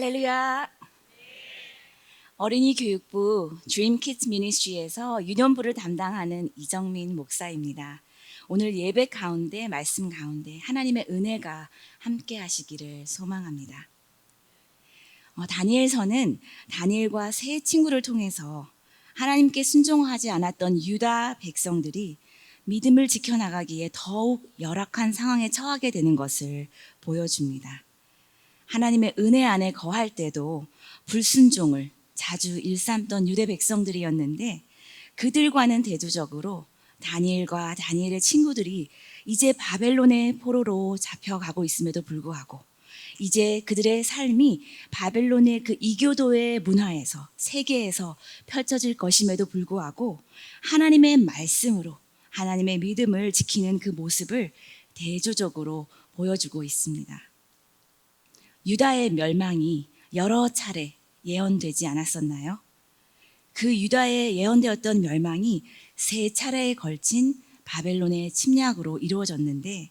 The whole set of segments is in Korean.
할렐루야. 어린이 교육부 Dream Kids Ministry에서 유년부를 담당하는 이정민 목사입니다. 오늘 예배 가운데 말씀 가운데 하나님의 은혜가 함께 하시기를 소망합니다. 다니엘서는 다니엘과 세 친구를 통해서 하나님께 순종하지 않았던 유다 백성들이 믿음을 지켜나가기에 더욱 열악한 상황에 처하게 되는 것을 보여줍니다. 하나님의 은혜 안에 거할 때도 불순종을 자주 일삼던 유대 백성들이었는데 그들과는 대조적으로 다니엘과 다니엘의 친구들이 이제 바벨론의 포로로 잡혀가고 있음에도 불구하고 이제 그들의 삶이 바벨론의 그 이교도의 문화에서 세계에서 펼쳐질 것임에도 불구하고 하나님의 말씀으로 하나님의 믿음을 지키는 그 모습을 대조적으로 보여주고 있습니다. 유다의 멸망이 여러 차례 예언되지 않았었나요? 그 유다의 예언되었던 멸망이 세 차례에 걸친 바벨론의 침략으로 이루어졌는데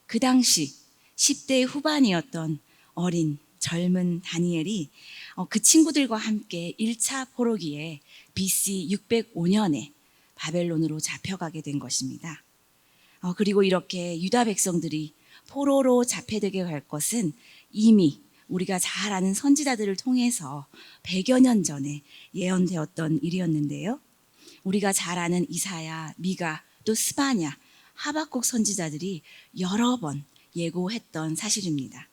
그 당시 10대 후반이었던 어린 젊은 다니엘이 그 친구들과 함께 1차 포로기에 BC 605년에 바벨론으로 잡혀가게 된 것입니다. 그리고 이렇게 유다 백성들이 포로로 잡혀되게 갈 것은 이미 우리가 잘 아는 선지자들을 통해서 100여 년 전에 예언되었던 일이었는데요. 우리가 잘 아는 이사야, 미가, 또 스바냐, 하박국 선지자들이 여러 번 예고했던 사실입니다.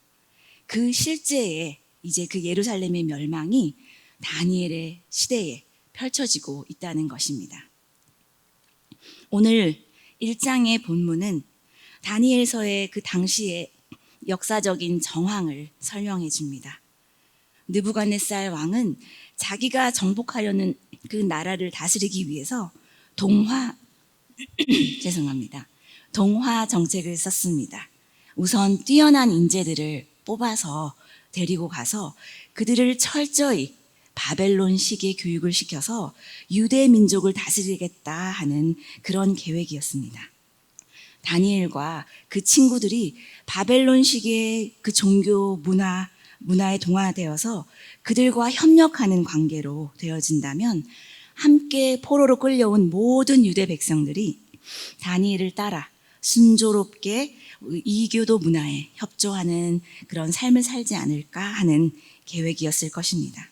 그 실제에 이제 그 예루살렘의 멸망이 다니엘의 시대에 펼쳐지고 있다는 것입니다. 오늘 1장의 본문은 다니엘서의 그 당시의 역사적인 정황을 설명해 줍니다. 느부갓네살 왕은 자기가 정복하려는 그 나라를 다스리기 위해서 동화 정책을 썼습니다. 우선 뛰어난 인재들을 뽑아서 데리고 가서 그들을 철저히 바벨론식의 교육을 시켜서 유대 민족을 다스리겠다 하는 그런 계획이었습니다. 다니엘과 그 친구들이 바벨론식의 그 종교 문화에 동화되어서 그들과 협력하는 관계로 되어진다면 함께 포로로 끌려온 모든 유대 백성들이 다니엘을 따라 순조롭게 이교도 문화에 협조하는 그런 삶을 살지 않을까 하는 계획이었을 것입니다.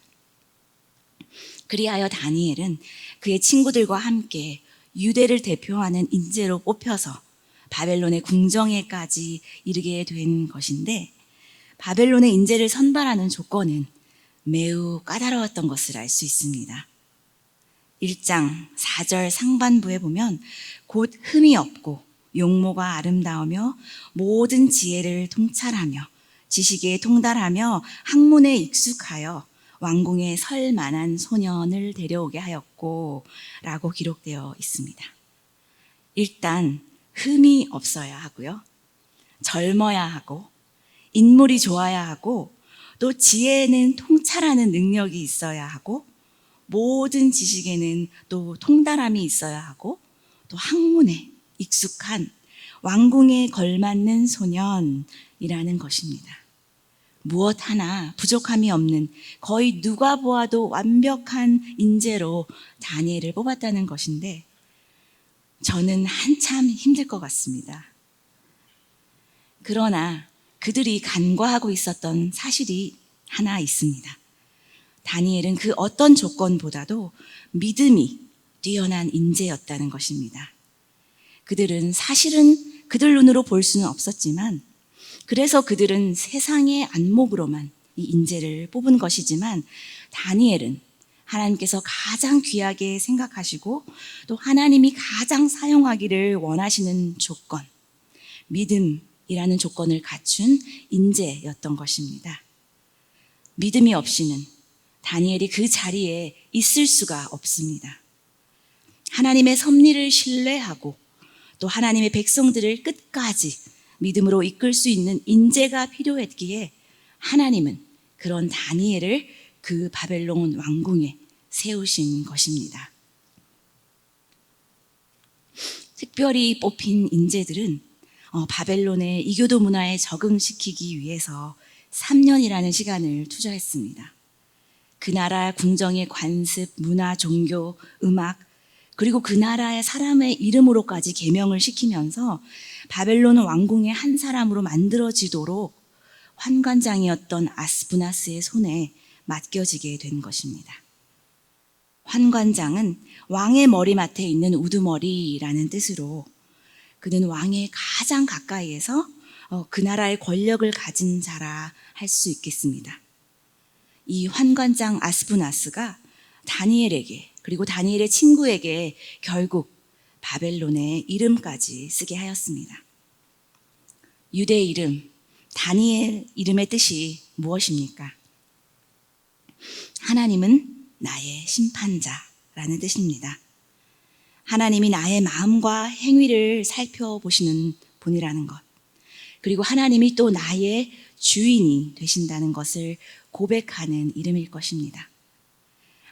그리하여 다니엘은 그의 친구들과 함께 유대를 대표하는 인재로 뽑혀서 바벨론의 궁정에까지 이르게 된 것인데 바벨론의 인재를 선발하는 조건은 매우 까다로웠던 것을 알 수 있습니다. 1장 4절 상반부에 보면 곧 흠이 없고 용모가 아름다우며 모든 지혜를 통찰하며 지식에 통달하며 학문에 익숙하여 왕궁에 설 만한 소년을 데려오게 하였고 라고 기록되어 있습니다. 일단 흠이 없어야 하고요. 젊어야 하고 인물이 좋아야 하고 또 지혜에는 통찰하는 능력이 있어야 하고 모든 지식에는 또 통달함이 있어야 하고 또 학문에 익숙한 왕궁에 걸맞는 소년이라는 것입니다. 무엇 하나 부족함이 없는 거의 누가 보아도 완벽한 인재로 다니엘을 뽑았다는 것인데 저는 한참 힘들 것 같습니다. 그러나 그들이 간과하고 있었던 사실이 하나 있습니다. 다니엘은 그 어떤 조건보다도 믿음이 뛰어난 인재였다는 것입니다. 그들은 사실은 그들 눈으로 볼 수는 없었지만 그래서 그들은 세상의 안목으로만 이 인재를 뽑은 것이지만 다니엘은 하나님께서 가장 귀하게 생각하시고 또 하나님이 가장 사용하기를 원하시는 조건, 믿음이라는 조건을 갖춘 인재였던 것입니다. 믿음이 없이는 다니엘이 그 자리에 있을 수가 없습니다. 하나님의 섭리를 신뢰하고 또 하나님의 백성들을 끝까지 믿음으로 이끌 수 있는 인재가 필요했기에 하나님은 그런 다니엘을 그 바벨론 왕궁에 세우신 것입니다. 특별히 뽑힌 인재들은 바벨론의 이교도 문화에 적응시키기 위해서 3년이라는 시간을 투자했습니다. 그 나라 궁정의 관습, 문화, 종교, 음악, 그리고 그 나라의 사람의 이름으로까지 계명을 시키면서 바벨론 왕궁의 한 사람으로 만들어지도록 환관장이었던 아스부나스의 손에 맡겨지게 된 것입니다. 환관장은 왕의 머리맡에 있는 우두머리라는 뜻으로 그는 왕의 가장 가까이에서 그 나라의 권력을 가진 자라 할 수 있겠습니다. 이 환관장 아스부나스가 다니엘에게 그리고 다니엘의 친구에게 결국 바벨론의 이름까지 쓰게 하였습니다. 유대 이름 다니엘 이름의 뜻이 무엇입니까? 하나님은 나의 심판자라는 뜻입니다. 하나님이 나의 마음과 행위를 살펴보시는 분이라는 것, 그리고 하나님이 또 나의 주인이 되신다는 것을 고백하는 이름일 것입니다.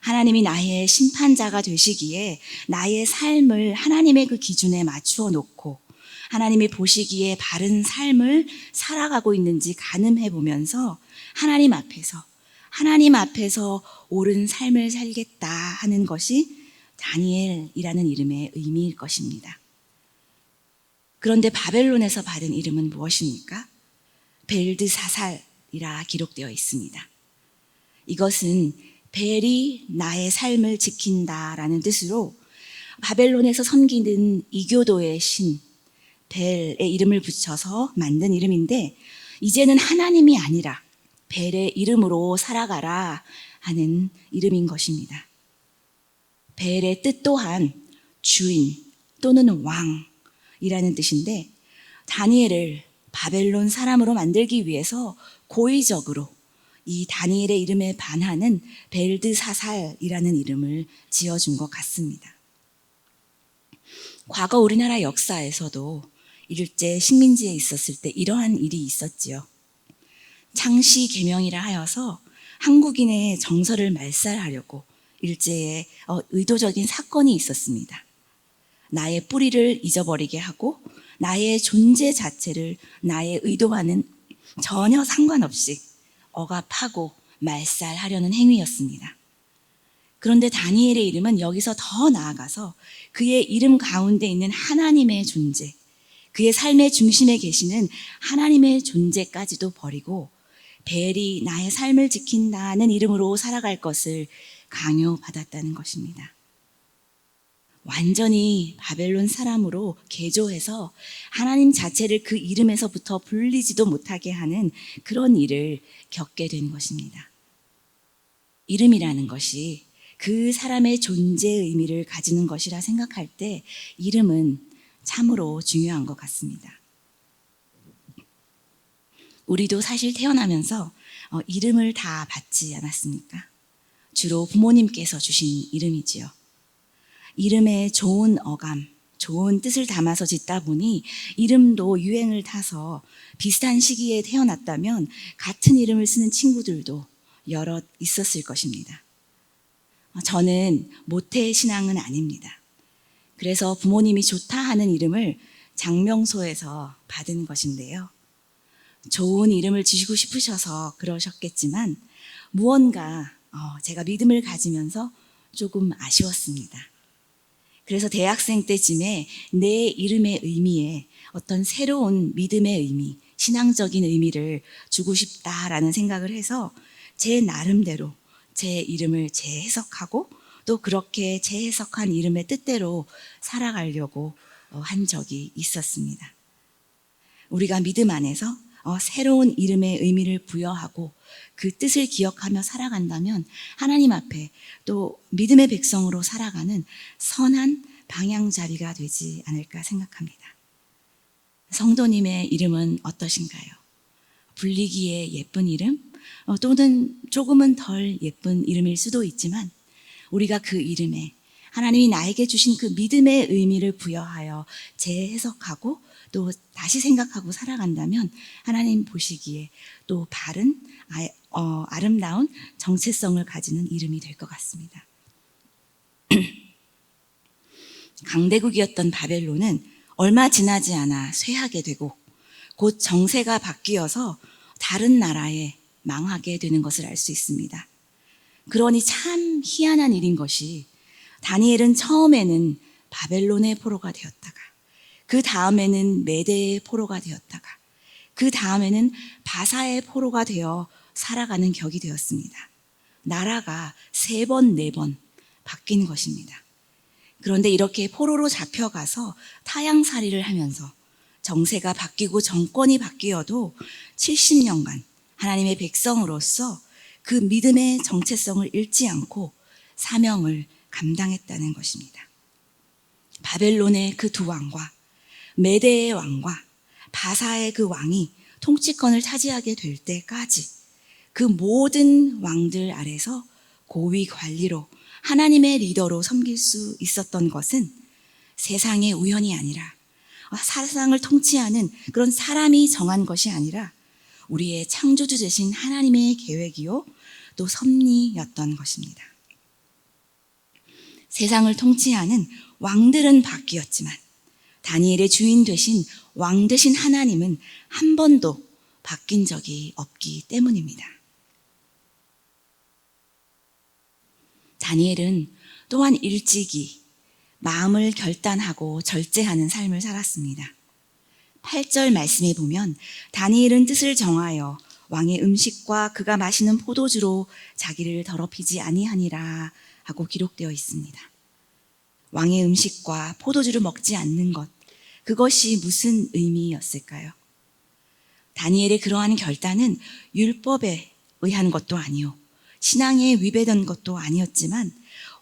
하나님이 나의 심판자가 되시기에 나의 삶을 하나님의 그 기준에 맞추어 놓고 하나님이 보시기에 바른 삶을 살아가고 있는지 가늠해 보면서 하나님 앞에서 옳은 삶을 살겠다 하는 것이 다니엘이라는 이름의 의미일 것입니다. 그런데 바벨론에서 받은 이름은 무엇입니까? 벨드사살이라 기록되어 있습니다. 이것은 벨이 나의 삶을 지킨다라는 뜻으로 바벨론에서 섬기는 이교도의 신 벨의 이름을 붙여서 만든 이름인데, 이제는 하나님이 아니라 벨의 이름으로 살아가라 하는 이름인 것입니다. 벨의 뜻 또한 주인 또는 왕이라는 뜻인데, 다니엘을 바벨론 사람으로 만들기 위해서 고의적으로 이 다니엘의 이름에 반하는 벨드사살이라는 이름을 지어준 것 같습니다. 과거 우리나라 역사에서도 일제 식민지에 있었을 때 이러한 일이 있었지요. 창씨 계명이라 하여서 한국인의 정서를 말살하려고 일제에 의도적인 사건이 있었습니다. 나의 뿌리를 잊어버리게 하고 나의 존재 자체를 나의 의도와는 전혀 상관없이 억압하고 말살하려는 행위였습니다. 그런데 다니엘의 이름은 여기서 더 나아가서 그의 이름 가운데 있는 하나님의 존재, 그의 삶의 중심에 계시는 하나님의 존재까지도 버리고 벨이 나의 삶을 지킨다는 이름으로 살아갈 것을 강요받았다는 것입니다. 완전히 바벨론 사람으로 개조해서 하나님 자체를 그 이름에서부터 분리지도 못하게 하는 그런 일을 겪게 된 것입니다. 이름이라는 것이 그 사람의 존재의 의미를 가지는 것이라 생각할 때 이름은 참으로 중요한 것 같습니다. 우리도 사실 태어나면서 이름을 다 받지 않았습니까? 주로 부모님께서 주신 이름이지요. 이름에 좋은 어감, 좋은 뜻을 담아서 짓다 보니 이름도 유행을 타서 비슷한 시기에 태어났다면 같은 이름을 쓰는 친구들도 여럿 있었을 것입니다. 저는 모태 신앙은 아닙니다. 그래서 부모님이 좋다 하는 이름을 장명소에서 받은 것인데요. 좋은 이름을 지시고 싶으셔서 그러셨겠지만 무언가 제가 믿음을 가지면서 조금 아쉬웠습니다. 그래서 대학생 때쯤에 내 이름의 의미에 어떤 새로운 믿음의 의미, 신앙적인 의미를 주고 싶다라는 생각을 해서 제 나름대로 제 이름을 재해석하고 또 그렇게 재해석한 이름의 뜻대로 살아가려고 한 적이 있었습니다. 우리가 믿음 안에서 새로운 이름의 의미를 부여하고 그 뜻을 기억하며 살아간다면 하나님 앞에 또 믿음의 백성으로 살아가는 선한 방향잡이가 되지 않을까 생각합니다. 성도님의 이름은 어떠신가요? 불리기에 예쁜 이름? 또는 조금은 덜 예쁜 이름일 수도 있지만 우리가 그 이름에 하나님이 나에게 주신 그 믿음의 의미를 부여하여 재해석하고 또 다시 생각하고 살아간다면 하나님 보시기에 또 바른 아름다운 정체성을 가지는 이름이 될 것 같습니다. 강대국이었던 바벨론은 얼마 지나지 않아 쇠하게 되고 곧 정세가 바뀌어서 다른 나라에 망하게 되는 것을 알 수 있습니다. 그러니 참 희한한 일인 것이 다니엘은 처음에는 바벨론의 포로가 되었다가 그 다음에는 메대의 포로가 되었다가 그 다음에는 바사의 포로가 되어 살아가는 격이 되었습니다. 나라가 3번, 4번 바뀐 것입니다. 그런데 이렇게 포로로 잡혀가서 타향살이를 하면서 정세가 바뀌고 정권이 바뀌어도 70년간 하나님의 백성으로서 그 믿음의 정체성을 잃지 않고 사명을 감당했다는 것입니다. 바벨론의 그 2왕과 메대의 왕과 바사의 그 왕이 통치권을 차지하게 될 때까지 그 모든 왕들 아래서 고위 관리로 하나님의 리더로 섬길 수 있었던 것은 세상의 우연이 아니라 세상을 통치하는 그런 사람이 정한 것이 아니라 우리의 창조주 되신 하나님의 계획이요 또 섭리였던 것입니다. 세상을 통치하는 왕들은 바뀌었지만 다니엘의 주인 되신 왕 되신 하나님은 한 번도 바뀐 적이 없기 때문입니다. 다니엘은 또한 일찍이 마음을 결단하고 절제하는 삶을 살았습니다. 8절 말씀에 보면 다니엘은 뜻을 정하여 왕의 음식과 그가 마시는 포도주로 자기를 더럽히지 아니하니라 하고 기록되어 있습니다. 왕의 음식과 포도주를 먹지 않는 것, 그것이 무슨 의미였을까요? 다니엘의 그러한 결단은 율법에 의한 것도 아니요 신앙에 위배된 것도 아니었지만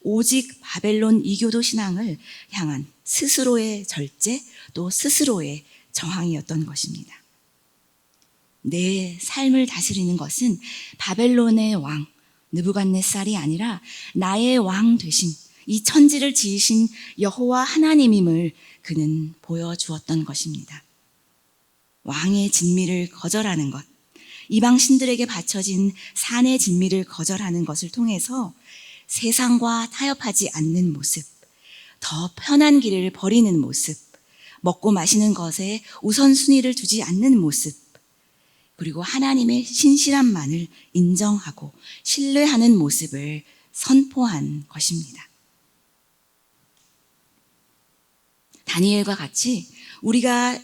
오직 바벨론 이교도 신앙을 향한 스스로의 절제 또 스스로의 저항이었던 것입니다. 내 삶을 다스리는 것은 바벨론의 왕 느부갓네살이 아니라 나의 왕 되신 이 천지를 지으신 여호와 하나님임을 그는 보여주었던 것입니다. 왕의 진미를 거절하는 것, 이방 신들에게 바쳐진 산의 진미를 거절하는 것을 통해서 세상과 타협하지 않는 모습, 더 편한 길을 버리는 모습, 먹고 마시는 것에 우선순위를 두지 않는 모습, 그리고 하나님의 신실함만을 인정하고 신뢰하는 모습을 선포한 것입니다. 다니엘과 같이 우리가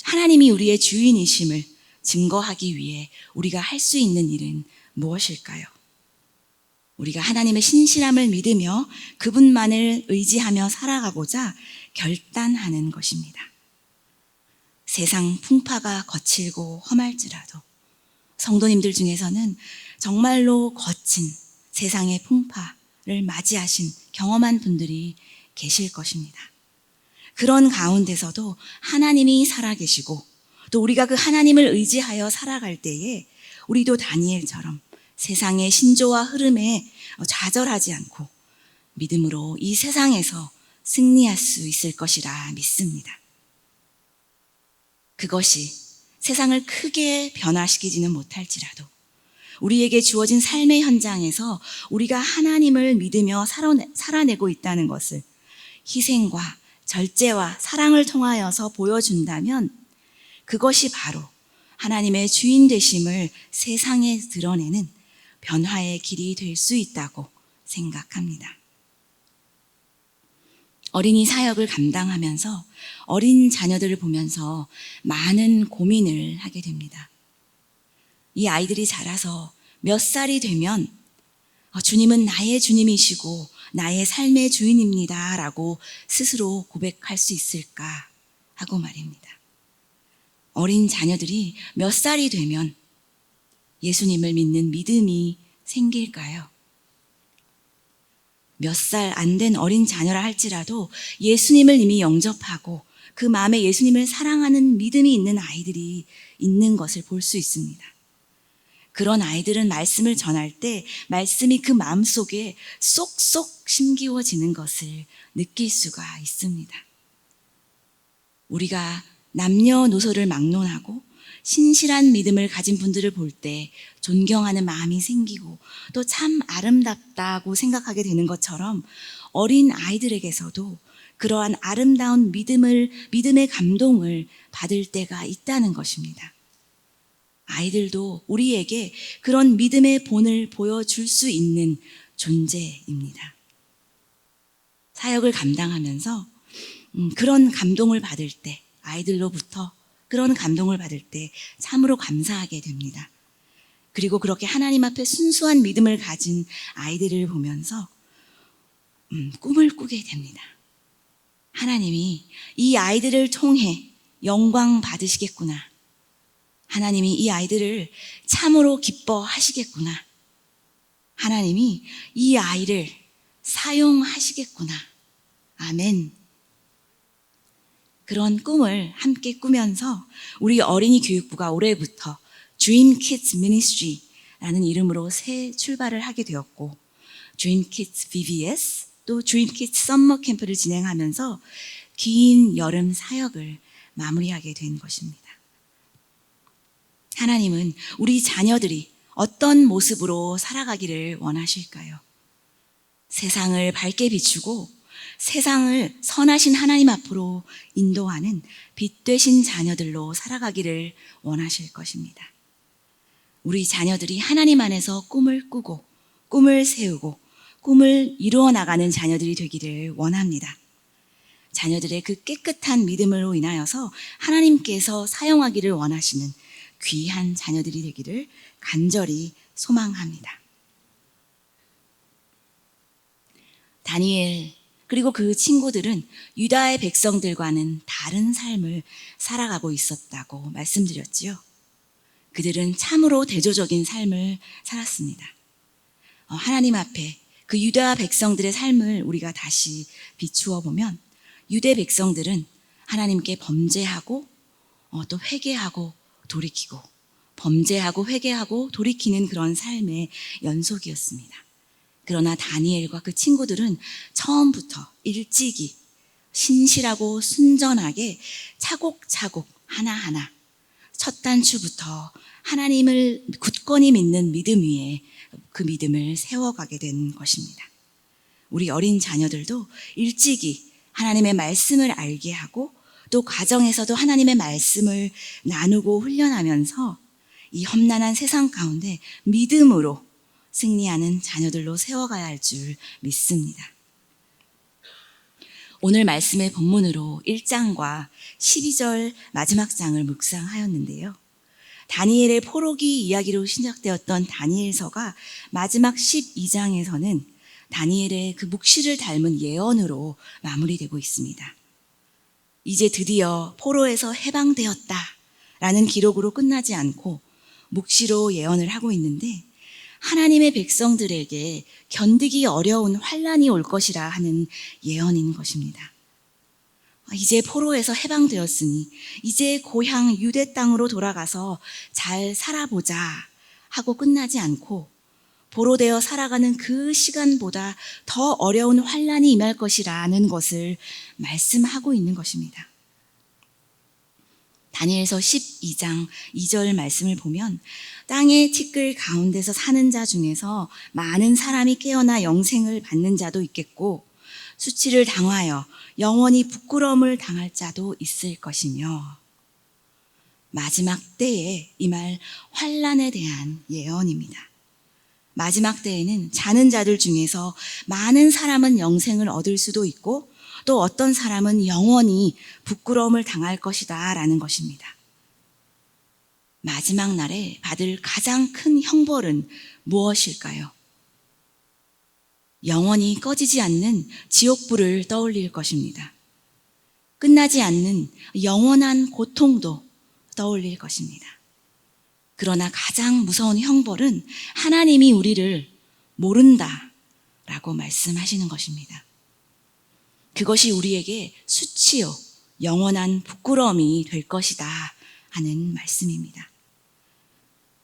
하나님이 우리의 주인이심을 증거하기 위해 우리가 할 수 있는 일은 무엇일까요? 우리가 하나님의 신실함을 믿으며 그분만을 의지하며 살아가고자 결단하는 것입니다. 세상 풍파가 거칠고 험할지라도 성도님들 중에서는 정말로 거친 세상의 풍파를 맞이하신 경험한 분들이 계실 것입니다. 그런 가운데서도 하나님이 살아계시고 또 우리가 그 하나님을 의지하여 살아갈 때에 우리도 다니엘처럼 세상의 신조와 흐름에 좌절하지 않고 믿음으로 이 세상에서 승리할 수 있을 것이라 믿습니다. 그것이 세상을 크게 변화시키지는 못할지라도 우리에게 주어진 삶의 현장에서 우리가 하나님을 믿으며 살아내고 있다는 것을 희생과 절제와 사랑을 통하여서 보여준다면 그것이 바로 하나님의 주인 되심을 세상에 드러내는 변화의 길이 될 수 있다고 생각합니다. 어린이 사역을 감당하면서 어린 자녀들을 보면서 많은 고민을 하게 됩니다. 이 아이들이 자라서 몇 살이 되면 주님은 나의 주님이시고 나의 삶의 주인입니다 라고 스스로 고백할 수 있을까 하고 말입니다. 어린 자녀들이 몇 살이 되면 예수님을 믿는 믿음이 생길까요? 몇 살 안 된 어린 자녀라 할지라도 예수님을 이미 영접하고 그 마음에 예수님을 사랑하는 믿음이 있는 아이들이 있는 것을 볼 수 있습니다. 그런 아이들은 말씀을 전할 때 말씀이 그 마음속에 쏙쏙 심기워지는 것을 느낄 수가 있습니다. 우리가 남녀노소를 막론하고 신실한 믿음을 가진 분들을 볼 때 존경하는 마음이 생기고 또 참 아름답다고 생각하게 되는 것처럼 어린 아이들에게서도 그러한 아름다운 믿음의 감동을 받을 때가 있다는 것입니다. 아이들도 우리에게 그런 믿음의 본을 보여줄 수 있는 존재입니다. 사역을 감당하면서 그런 감동을 받을 때, 아이들로부터 그런 감동을 받을 때 참으로 감사하게 됩니다. 그리고 그렇게 하나님 앞에 순수한 믿음을 가진 아이들을 보면서 꿈을 꾸게 됩니다. 하나님이 이 아이들을 통해 영광 받으시겠구나. 하나님이 이 아이들을 참으로 기뻐하시겠구나. 하나님이 이 아이를 사용하시겠구나. 아멘. 그런 꿈을 함께 꾸면서 우리 어린이 교육부가 올해부터 Dream Kids Ministry라는 이름으로 새 출발을 하게 되었고, Dream Kids VBS 또 Dream Kids Summer 캠프를 진행하면서 긴 여름 사역을 마무리하게 된 것입니다. 하나님은 우리 자녀들이 어떤 모습으로 살아가기를 원하실까요? 세상을 밝게 비추고 세상을 선하신 하나님 앞으로 인도하는 빛 되신 자녀들로 살아가기를 원하실 것입니다. 우리 자녀들이 하나님 안에서 꿈을 꾸고 꿈을 세우고 꿈을 이루어 나가는 자녀들이 되기를 원합니다. 자녀들의 그 깨끗한 믿음으로 인하여서 하나님께서 사용하기를 원하시는 귀한 자녀들이 되기를 간절히 소망합니다. 다니엘 그리고 그 친구들은 유다의 백성들과는 다른 삶을 살아가고 있었다고 말씀드렸지요. 그들은 참으로 대조적인 삶을 살았습니다. 하나님 앞에 그 유다 백성들의 삶을 우리가 다시 비추어 보면 유대 백성들은 하나님께 범죄하고 또 회개하고 돌이키고 범죄하고 회개하고 돌이키는 그런 삶의 연속이었습니다. 그러나 다니엘과 그 친구들은 처음부터 일찍이 신실하고 순전하게 차곡차곡 하나하나 첫 단추부터 하나님을 굳건히 믿는 믿음 위에 그 믿음을 세워가게 된 것입니다. 우리 어린 자녀들도 일찍이 하나님의 말씀을 알게 하고 또 가정에서도 하나님의 말씀을 나누고 훈련하면서 이 험난한 세상 가운데 믿음으로 승리하는 자녀들로 세워가야 할 줄 믿습니다. 오늘 말씀의 본문으로 1장과 12절 마지막 장을 묵상하였는데요. 다니엘의 포로기 이야기로 시작되었던 다니엘서가 마지막 12장에서는 다니엘의 그 묵시를 닮은 예언으로 마무리되고 있습니다. 이제 드디어 포로에서 해방되었다라는 기록으로 끝나지 않고 묵시로 예언을 하고 있는데 하나님의 백성들에게 견디기 어려운 환난이 올 것이라 하는 예언인 것입니다. 이제 포로에서 해방되었으니 이제 고향 유대 땅으로 돌아가서 잘 살아보자 하고 끝나지 않고 포로되어 살아가는 그 시간보다 더 어려운 환난이 임할 것이라는 것을 말씀하고 있는 것입니다. 다니엘서 12장 2절 말씀을 보면 땅의 티끌 가운데서 사는 자 중에서 많은 사람이 깨어나 영생을 받는 자도 있겠고 수치를 당하여 영원히 부끄러움을 당할 자도 있을 것이며 마지막 때에 임할 환난에 대한 예언입니다. 마지막 때에는 자는 자들 중에서 많은 사람은 영생을 얻을 수도 있고 또 어떤 사람은 영원히 부끄러움을 당할 것이다 라는 것입니다. 마지막 날에 받을 가장 큰 형벌은 무엇일까요? 영원히 꺼지지 않는 지옥불을 떠올릴 것입니다. 끝나지 않는 영원한 고통도 떠올릴 것입니다. 그러나 가장 무서운 형벌은 하나님이 우리를 모른다라고 말씀하시는 것입니다. 그것이 우리에게 수치요, 영원한 부끄러움이 될 것이다 하는 말씀입니다.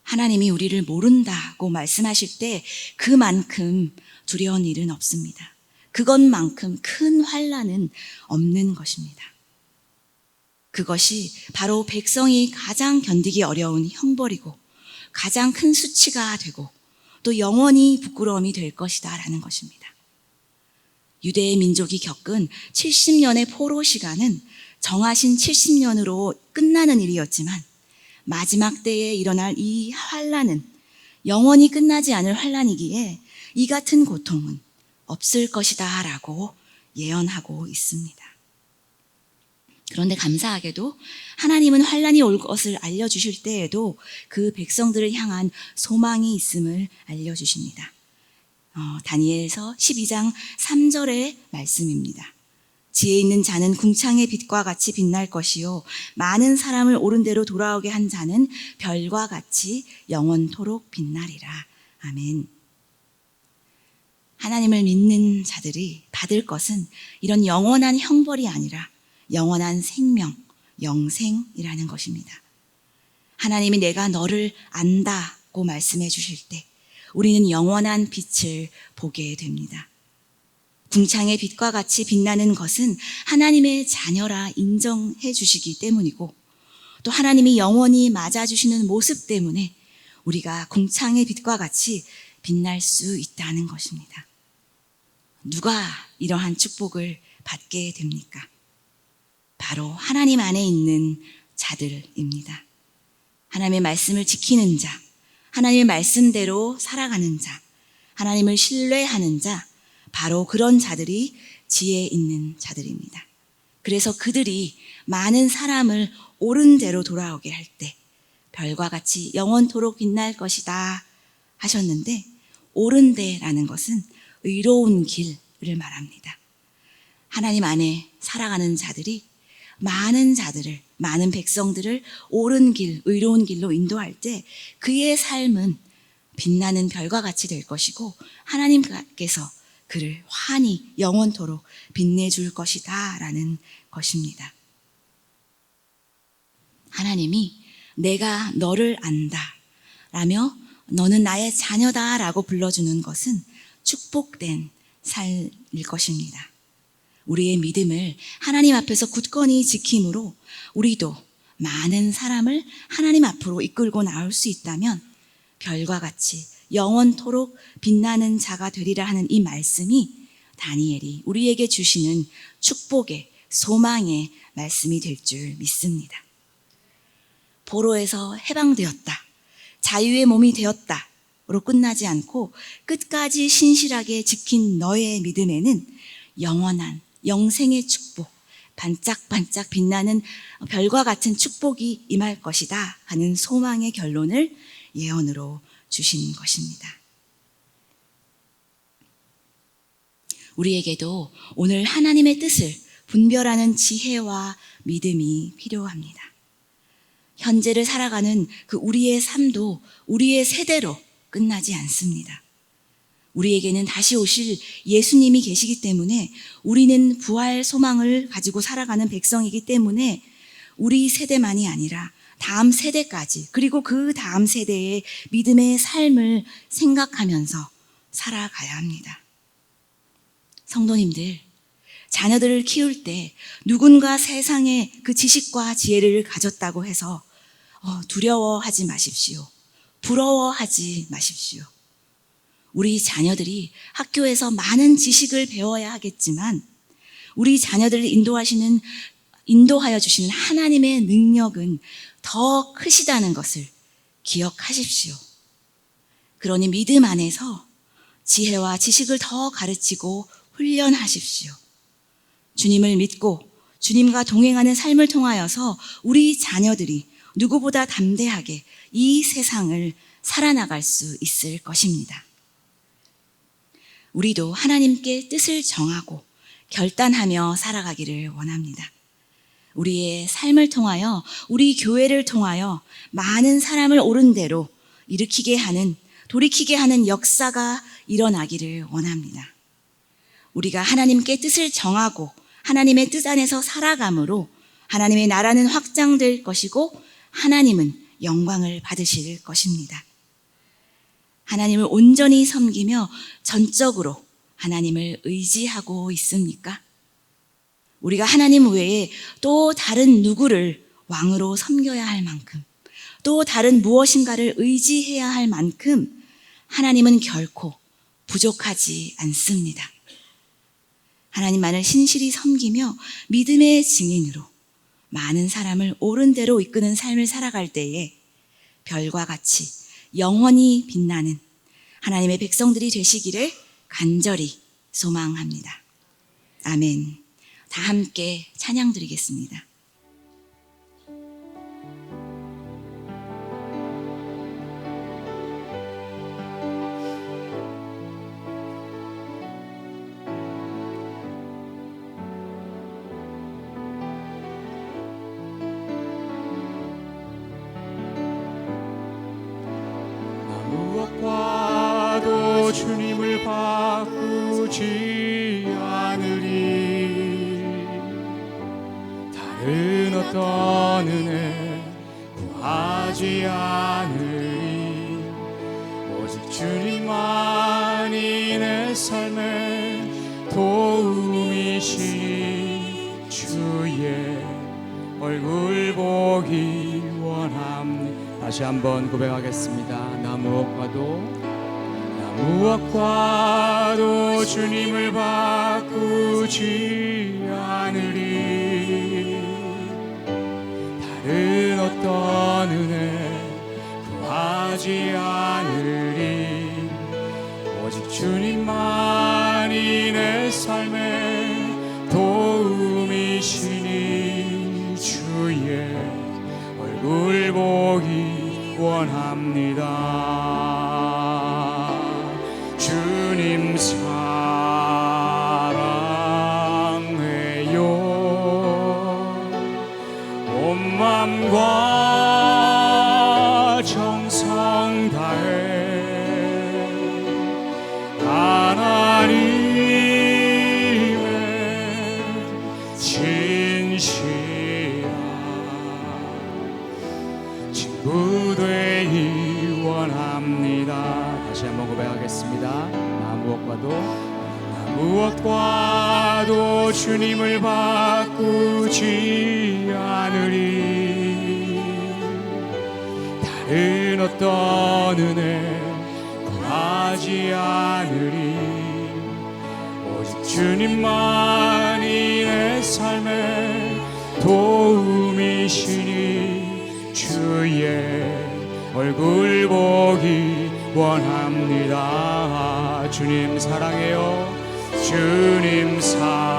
하나님이 우리를 모른다고 말씀하실 때 그만큼 두려운 일은 없습니다. 그것만큼 큰 환난은 없는 것입니다. 그것이 바로 백성이 가장 견디기 어려운 형벌이고 가장 큰 수치가 되고 또 영원히 부끄러움이 될 것이다 라는 것입니다. 유대의 민족이 겪은 70년의 포로 시간은 정하신 70년으로 끝나는 일이었지만 마지막 때에 일어날 이 환난은 영원히 끝나지 않을 환난이기에 이 같은 고통은 없을 것이다 라고 예언하고 있습니다. 그런데 감사하게도 하나님은 환난이 올 것을 알려주실 때에도 그 백성들을 향한 소망이 있음을 알려주십니다. 다니엘서 12장 3절의 말씀입니다. 지혜 있는 자는 궁창의 빛과 같이 빛날 것이요 많은 사람을 옳은 대로 돌아오게 한 자는 별과 같이 영원토록 빛나리라. 아멘. 하나님을 믿는 자들이 받을 것은 이런 영원한 형벌이 아니라 영원한 생명, 영생이라는 것입니다. 하나님이 내가 너를 안다고 말씀해 주실 때 우리는 영원한 빛을 보게 됩니다. 궁창의 빛과 같이 빛나는 것은 하나님의 자녀라 인정해 주시기 때문이고 또 하나님이 영원히 맞아주시는 모습 때문에 우리가 궁창의 빛과 같이 빛날 수 있다는 것입니다. 누가 이러한 축복을 받게 됩니까? 바로 하나님 안에 있는 자들입니다. 하나님의 말씀을 지키는 자, 하나님의 말씀대로 살아가는 자, 하나님을 신뢰하는 자, 바로 그런 자들이 지혜 있는 자들입니다. 그래서 그들이 많은 사람을 옳은 대로 돌아오게 할 때 별과 같이 영원토록 빛날 것이다 하셨는데 옳은 데라는 것은 의로운 길을 말합니다. 하나님 안에 살아가는 자들이 많은 자들을, 많은 백성들을 옳은 길, 의로운 길로 인도할 때 그의 삶은 빛나는 별과 같이 될 것이고 하나님께서 그를 환히 영원토록 빛내줄 것이다 라는 것입니다. 하나님이 내가 너를 안다 라며 너는 나의 자녀다 라고 불러주는 것은 축복된 삶일 것입니다. 우리의 믿음을 하나님 앞에서 굳건히 지킴으로 우리도 많은 사람을 하나님 앞으로 이끌고 나올 수 있다면 별과 같이 영원토록 빛나는 자가 되리라 하는 이 말씀이 다니엘이 우리에게 주시는 축복의 소망의 말씀이 될 줄 믿습니다. 포로에서 해방되었다, 자유의 몸이 되었다로 끝나지 않고 끝까지 신실하게 지킨 너의 믿음에는 영원한 영생의 축복, 반짝반짝 빛나는 별과 같은 축복이 임할 것이다 하는 소망의 결론을 예언으로 주신 것입니다. 우리에게도 오늘 하나님의 뜻을 분별하는 지혜와 믿음이 필요합니다. 현재를 살아가는 그 우리의 삶도 우리의 세대로 끝나지 않습니다. 우리에게는 다시 오실 예수님이 계시기 때문에 우리는 부활 소망을 가지고 살아가는 백성이기 때문에 우리 세대만이 아니라 다음 세대까지 그리고 그 다음 세대의 믿음의 삶을 생각하면서 살아가야 합니다. 성도님들, 자녀들을 키울 때 누군가 세상에 그 지식과 지혜를 가졌다고 해서 두려워하지 마십시오. 부러워하지 마십시오. 우리 자녀들이 학교에서 많은 지식을 배워야 하겠지만 우리 자녀들을 인도하여 주시는 하나님의 능력은 더 크시다는 것을 기억하십시오. 그러니 믿음 안에서 지혜와 지식을 더 가르치고 훈련하십시오. 주님을 믿고 주님과 동행하는 삶을 통하여서 우리 자녀들이 누구보다 담대하게 이 세상을 살아나갈 수 있을 것입니다. 우리도 하나님께 뜻을 정하고 결단하며 살아가기를 원합니다. 우리의 삶을 통하여, 우리 교회를 통하여 많은 사람을 옳은 대로 돌이키게 하는 역사가 일어나기를 원합니다. 우리가 하나님께 뜻을 정하고 하나님의 뜻 안에서 살아감으로 하나님의 나라는 확장될 것이고 하나님은 영광을 받으실 것입니다. 하나님을 온전히 섬기며 전적으로 하나님을 의지하고 있습니까? 우리가 하나님 외에 또 다른 누구를 왕으로 섬겨야 할 만큼, 또 다른 무엇인가를 의지해야 할 만큼 하나님은 결코 부족하지 않습니다. 하나님만을 신실히 섬기며 믿음의 증인으로 많은 사람을 옳은 대로 이끄는 삶을 살아갈 때에 별과 같이 영원히 빛나는 하나님의 백성들이 되시기를 간절히 소망합니다. 아멘. 다 함께 찬양 드리겠습니다. 무엇과도 주님을 바꾸지 않으리. 다른 어떤 은혜 구하지 않으리. 오직 주님만이 내 삶의 도움이시니 주의 얼굴 보기 원합니다. 다시 한번 고백하겠습니다. 나 무엇과도 주님을 바꾸지 않으리. 다른 어떤 은혜 구하지 않으리. 오직 주님만이 내 삶의 도움이시니 주의 얼굴 보기 원합니다. 주님 사랑해요. 온 맘과 정성 다해 하나님의 진실한 친구 되기 원합니다. 다시 한번 고백하겠습니다. 나 무엇과도 주님을 바꾸지 않으리. 다른 어떤 은혜 구하지 않으리. 오직 주님만이 내 삶의 도움이시니 주의 얼굴 보기 원합니다. 주님 사랑해요. 주님 사랑해요.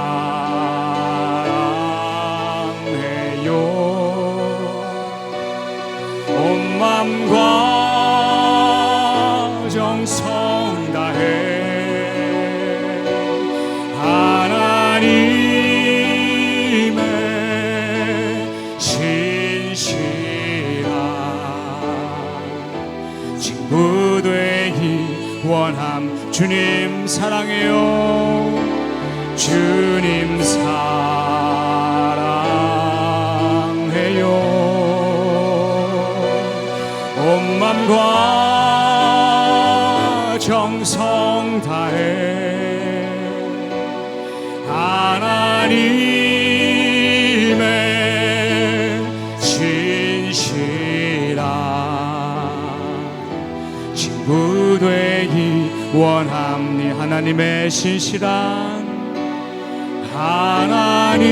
온 맘과 정성 다해 하나님의 신실한 친구 되기 원함. 주님 사랑해요. 주님 사랑해요. 온 맘과 정성 다해 하나님의 신실한 친구 되기 원합니. 하나님의 신실한 하나님의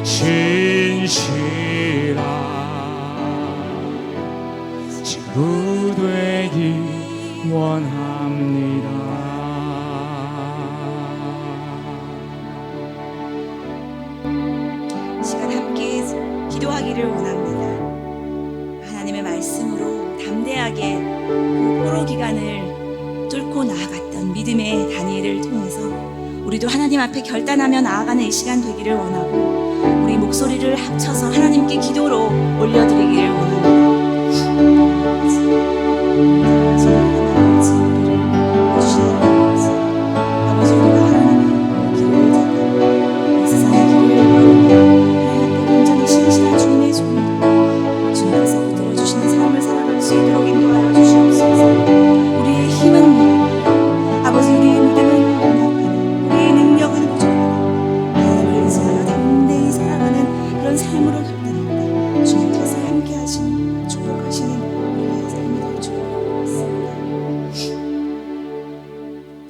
신실한 친구 되기 원합니다. 시간 함께 기도하기를 원합니다. 하나님의 말씀으로 담대하게 그 포로 기간을 뚫고 나아갔던 믿음의 다니엘을 통해서 우리도 하나님 앞에 결단하며 나아가는 이 시간 되기를 원하고, 우리 목소리를 합쳐서 하나님께 기도로 올려드리기를 원합니다. 아버지, 우리가 하나님의 길을 잡고 이 세상의 길을 걸으며 하나님 앞에 온전히 신실한 주님의 종으로 주님께서 붙들어주시는 삶을 살아갈 수 있도록 인도하여 주시옵소서. 우리의 힘은 아버지, 우리의 믿음은 부족하다. 우리의 능력은 부족하다. 하나님을 의지하여 담대히 살아가는 그런 삶으로 결단합니다. 주님께서 함께 하시는 축복하시는 우리의 삶이 될 줄 믿습니다.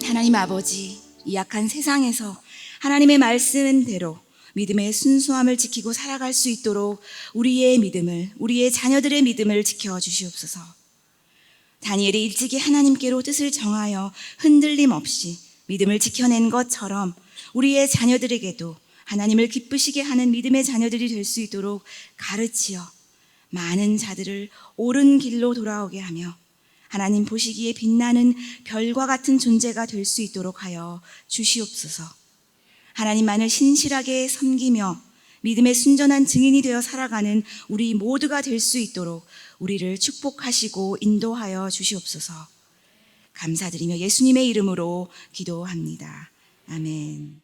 하나님 아버지, 이 약한 세상에서 하나님의 말씀대로 믿음의 순수함을 지키고 살아갈 수 있도록 우리의 믿음을, 우리의 자녀들의 믿음을 지켜주시옵소서. 다니엘이 일찍이 하나님께로 뜻을 정하여 흔들림 없이 믿음을 지켜낸 것처럼 우리의 자녀들에게도 하나님을 기쁘시게 하는 믿음의 자녀들이 될 수 있도록 가르치어 많은 자들을 옳은 길로 돌아오게 하며 하나님 보시기에 빛나는 별과 같은 존재가 될 수 있도록 하여 주시옵소서. 하나님만을 신실하게 섬기며 믿음의 순전한 증인이 되어 살아가는 우리 모두가 될 수 있도록 우리를 축복하시고 인도하여 주시옵소서. 감사드리며 예수님의 이름으로 기도합니다. 아멘.